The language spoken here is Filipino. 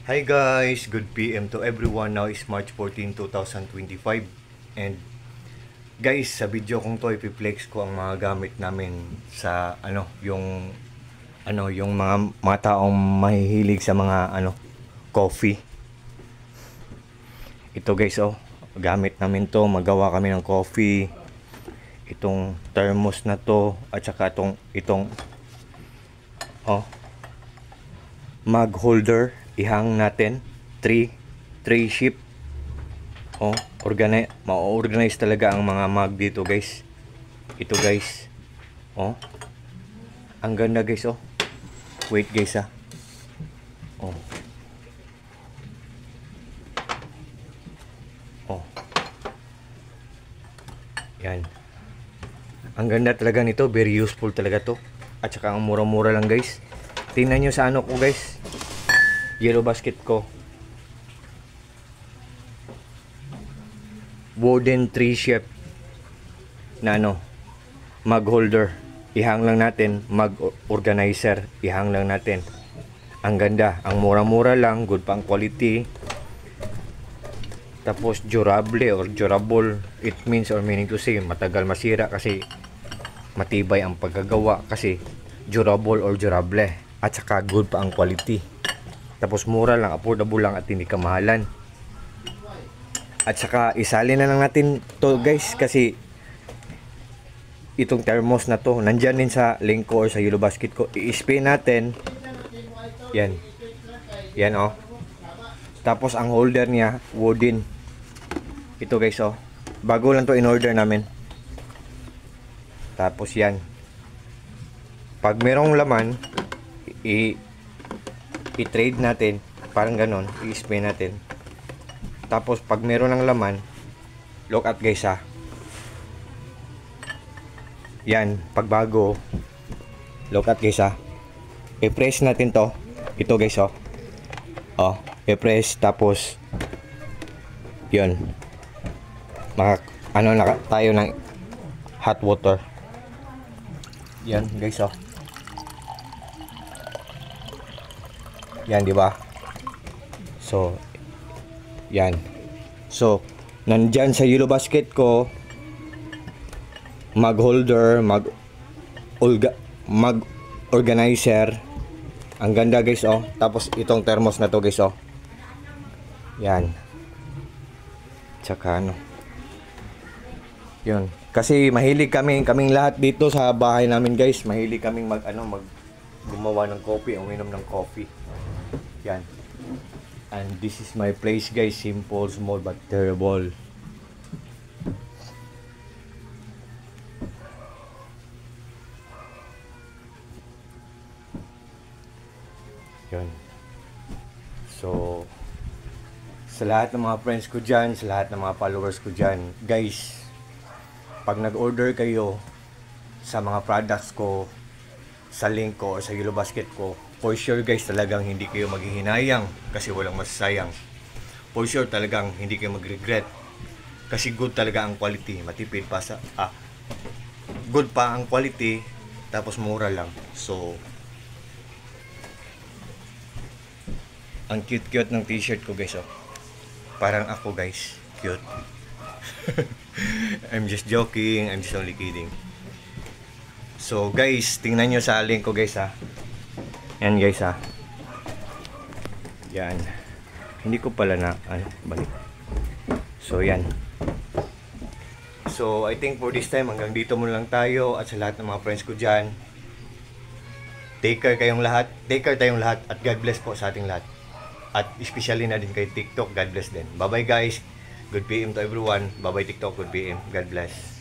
Hi guys, good PM to everyone. Now is March 14, 2025. And guys, sa video kong to ipiplex ko ang mga gamit namin sa yung mga taong mahihilig sa mga coffee. Ito guys, gamit namin to, magawa kami ng coffee. Itong thermos na to at saka itong mug holder, ihang natin 3 sheep. Ma-organize talaga ang mga mug dito guys. Ito guys, ang ganda guys. Wait guys, yan, ang ganda talaga nito, very useful talaga to. At saka ang mura-mura lang guys. Tingnan nyo sa ko guys, yellow basket ko, wooden 3 shape na mug holder, ihang lang natin. Mug organizer, ihang lang natin. Ang ganda, ang mura-mura lang, good pang quality. Tapos durable, it means or meaning to say matagal masira kasi matibay ang pagkagawa, kasi durable. At saka good pa ang quality. Tapos mura lang, affordable lang at hindi kamahalan. At saka isalin na lang natin to guys, kasi itong thermos na to nandyan din sa link ko or sa yellow basket ko. I-spin natin. Yan tapos ang holder niya wooden. Ito guys, bago lang to in order namin. Tapos yan, pag merong laman i-trade natin, parang ganon, i-spin natin. Tapos pag meron ng laman, look at guys, yan, pag bago, look at guys, i-press natin to. Ito guys, i-press, tapos yun, tayo ng hot water. Yan guys, yan, di ba? So yan, so nandyan sa yellow basket ko, mug holder, mug organizer. Ang ganda guys, tapos itong thermos na to guys, yan. Tsaka yun, kasi mahilig kaming lahat dito sa bahay namin guys, mahilig kaming gumawa ng coffee, uminom ng coffee. Yan. And this is my place guys, simple, small but terrible. Yun. So sa lahat ng mga friends ko dyan, sa lahat ng mga followers ko dyan guys, pag nag-order kayo sa mga products ko sa link ko o sa yellow basket ko, for sure guys, talagang hindi kayo maghihinayang kasi walang masasayang. For sure talagang hindi kayo mag-regret kasi good talaga ang quality, matipid pa good pa ang quality, tapos mura lang. So ang cute ng t-shirt ko guys, parang ako guys, cute. I'm just joking, I'm just only kidding. So guys, tingnan nyo sa link ko guys, yan guys, yan, hindi ko pala balik. So yan, so I think for this time hanggang dito muna lang tayo. At sa lahat ng mga friends ko dyan, take care tayong lahat, at God bless po sa ating lahat. At especially na din kay TikTok, God bless din. Bye bye guys, good PM to everyone. Bye bye TikTok, good PM, God bless.